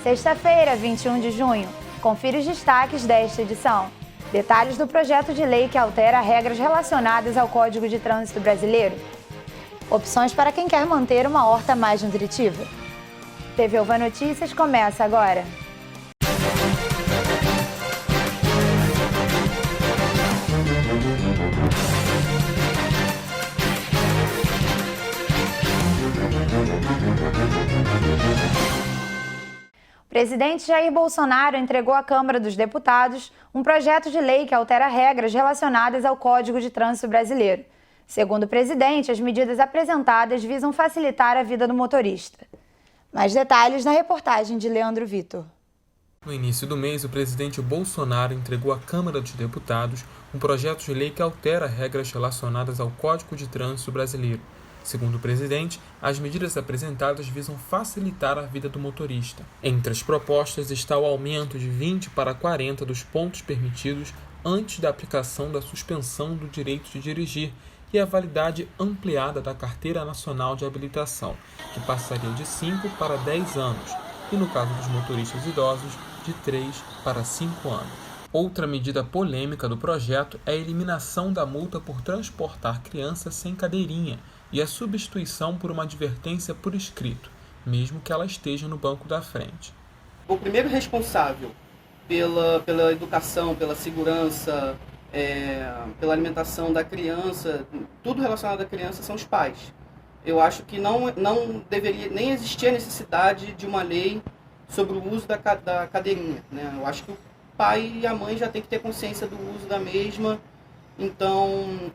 Sexta-feira, 21 de junho. Confira os destaques desta edição. Detalhes do projeto de lei que altera regras relacionadas ao Código de Trânsito Brasileiro. Opções para quem quer manter uma horta mais nutritiva. TV Uva Notícias começa agora. O presidente Jair Bolsonaro entregou à Câmara dos Deputados um projeto de lei que altera regras relacionadas ao Código de Trânsito Brasileiro. Segundo o presidente, as medidas apresentadas visam facilitar a vida do motorista. Mais detalhes na reportagem de Leandro Vitor. No início do mês, o presidente Bolsonaro entregou à Câmara dos Deputados um projeto de lei que altera regras relacionadas ao Código de Trânsito Brasileiro. Segundo o presidente, as medidas apresentadas visam facilitar a vida do motorista. Entre as propostas está o aumento de 20 para 40 dos pontos permitidos antes da aplicação da suspensão do direito de dirigir e a validade ampliada da Carteira Nacional de Habilitação, que passaria de 5 para 10 anos, e no caso dos motoristas idosos, de 3 para 5 anos. Outra medida polêmica do projeto é a eliminação da multa por transportar crianças sem cadeirinha e a substituição por uma advertência por escrito, mesmo que ela esteja no banco da frente. O primeiro responsável pela educação, pela segurança, pela alimentação da criança, tudo relacionado à criança são os pais. Eu acho que não deveria nem existir a necessidade de uma lei sobre o uso da cadeirinha, né? Eu acho que o pai e a mãe já têm que ter consciência do uso da mesma, então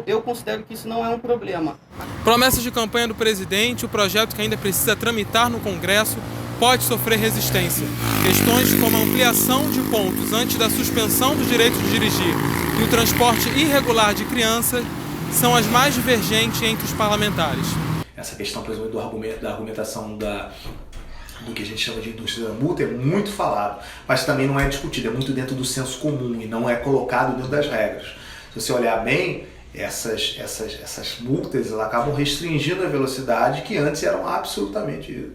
eu considero que isso não é um problema. Promessas de campanha do presidente, o projeto que ainda precisa tramitar no Congresso pode sofrer resistência. Questões como a ampliação de pontos antes da suspensão do direito de dirigir e o transporte irregular de crianças são as mais divergentes entre os parlamentares. Essa questão, por exemplo, da argumentação do que a gente chama de indústria da multa é muito falado, mas também não é discutido, é muito dentro do senso comum e não é colocado dentro das regras. Se você olhar bem, essas multas elas acabam restringindo a velocidade que antes eram absolutamente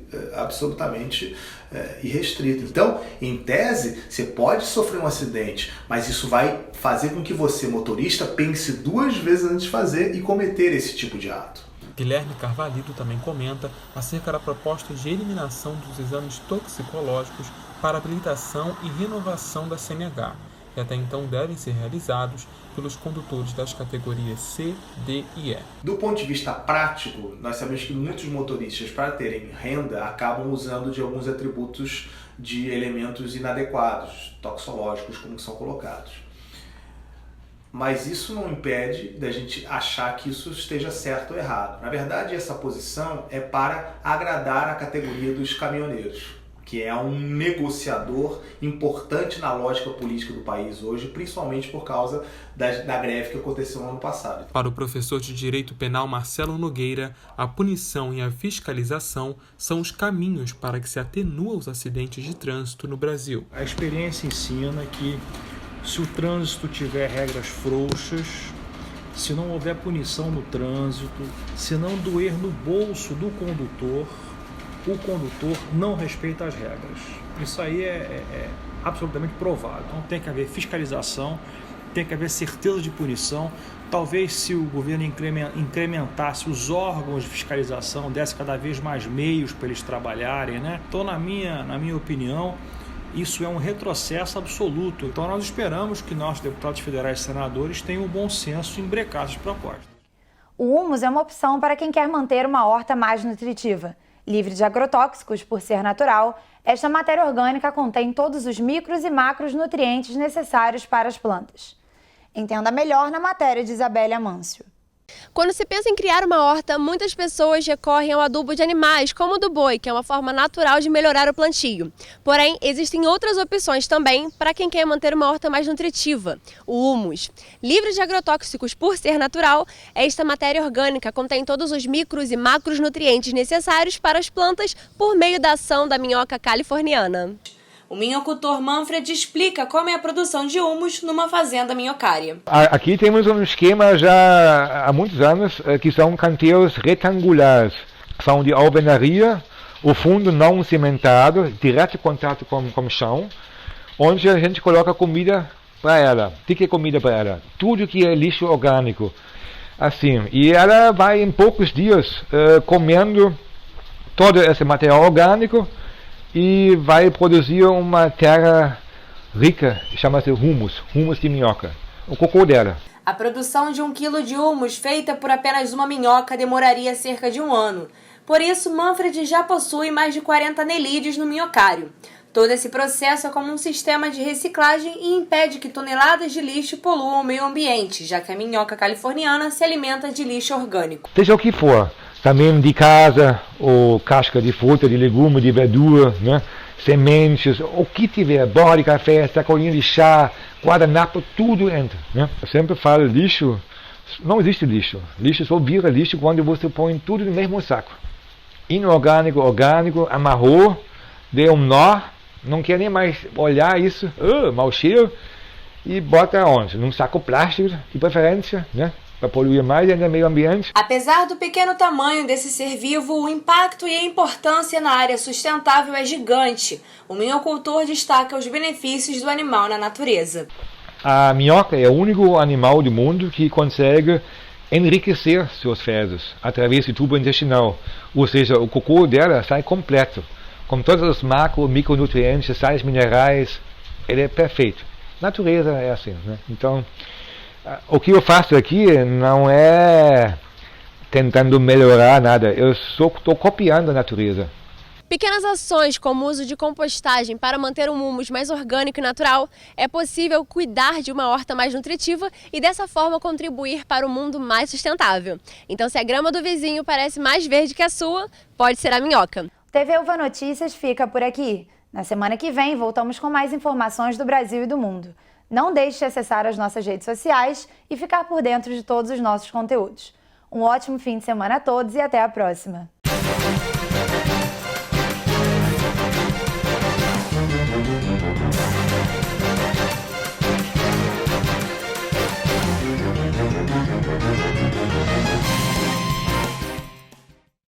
irrestritas. Então, em tese, você pode sofrer um acidente, mas isso vai fazer com que você, motorista, pense 2 vezes antes de fazer e cometer esse tipo de ato. Guilherme Carvalho também comenta acerca da proposta de eliminação dos exames toxicológicos para habilitação e renovação da CNH, que até então devem ser realizados pelos condutores das categorias C, D e E. Do ponto de vista prático, nós sabemos que muitos motoristas, para terem renda, acabam usando de alguns atributos de elementos inadequados, toxicológicos, como são colocados. Mas isso não impede da gente achar que isso esteja certo ou errado. Na verdade, essa posição é para agradar a categoria dos caminhoneiros, que é um negociador importante na lógica política do país hoje, principalmente por causa da greve que aconteceu no ano passado. Para o professor de Direito Penal Marcelo Nogueira, a punição e a fiscalização são os caminhos para que se atenua os acidentes de trânsito no Brasil. A experiência ensina que se o trânsito tiver regras frouxas, se não houver punição no trânsito, se não doer no bolso do condutor, o condutor não respeita as regras. Isso aí é absolutamente provado. Então tem que haver fiscalização, tem que haver certeza de punição. Talvez se o governo incrementasse os órgãos de fiscalização, desse cada vez mais meios para eles trabalharem, né? Então, na minha opinião, isso é um retrocesso absoluto. Então nós esperamos que nossos deputados federais e senadores tenham o bom senso em brecar essas propostas. O humus é uma opção para quem quer manter uma horta mais nutritiva. Livre de agrotóxicos por ser natural, esta matéria orgânica contém todos os micros e macros nutrientes necessários para as plantas. Entenda melhor na matéria de Isabelle Amâncio. Quando se pensa em criar uma horta, muitas pessoas recorrem ao adubo de animais, como o do boi, que é uma forma natural de melhorar o plantio. Porém, existem outras opções também para quem quer manter uma horta mais nutritiva: o humus. Livre de agrotóxicos por ser natural, esta matéria orgânica contém todos os micros e macros nutrientes necessários para as plantas por meio da ação da minhoca californiana. O minhocultor Manfred explica como é a produção de humus numa fazenda minhocária. Aqui temos um esquema já há muitos anos que são canteiros retangulares. São de alvenaria o fundo não cimentado, direto contato com o chão, onde a gente coloca comida para ela. O que é comida para ela? Tudo que é lixo orgânico. Assim, e ela vai em poucos dias comendo todo esse material orgânico e vai produzir uma terra rica, chama-se humus de minhoca, o cocô dela. A produção de 1 quilo de humus feita por apenas uma minhoca demoraria cerca de 1 ano. Por isso, Manfred já possui mais de 40 anelídeos no minhocário. Todo esse processo é como um sistema de reciclagem e impede que toneladas de lixo poluam o meio ambiente, já que a minhoca californiana se alimenta de lixo orgânico. Seja o que for, também de casa, ou casca de fruta, de legume, de verdura, né? Sementes, o que tiver, borra de café, sacolinha de chá, guardanapo, tudo entra. Né? Eu sempre falo, lixo, não existe lixo. Lixo só vira lixo quando você põe tudo no mesmo saco. Inorgânico, orgânico, amarrou, deu um nó, não quer nem mais olhar isso, mau cheiro, e bota onde? Num saco plástico, de preferência, né? Para poluir mais ainda o meio ambiente. Apesar do pequeno tamanho desse ser vivo, o impacto e a importância na área sustentável é gigante. O minhocultor destaca os benefícios do animal na natureza. A minhoca é o único animal do mundo que consegue enriquecer seus fezes através do tubo intestinal. Ou seja, o cocô dela sai completo, com todos os macro e micronutrientes, sais minerais. Ele é perfeito. Natureza é assim, né? Então, o que eu faço aqui não é tentando melhorar nada, eu só estou copiando a natureza. Pequenas ações como o uso de compostagem para manter um humus mais orgânico e natural, é possível cuidar de uma horta mais nutritiva e dessa forma contribuir para um mundo mais sustentável. Então, se a grama do vizinho parece mais verde que a sua, pode ser a minhoca. O TV UVA Notícias fica por aqui. Na semana que vem, voltamos com mais informações do Brasil e do mundo. Não deixe de acessar as nossas redes sociais e ficar por dentro de todos os nossos conteúdos. Um ótimo fim de semana a todos e até a próxima!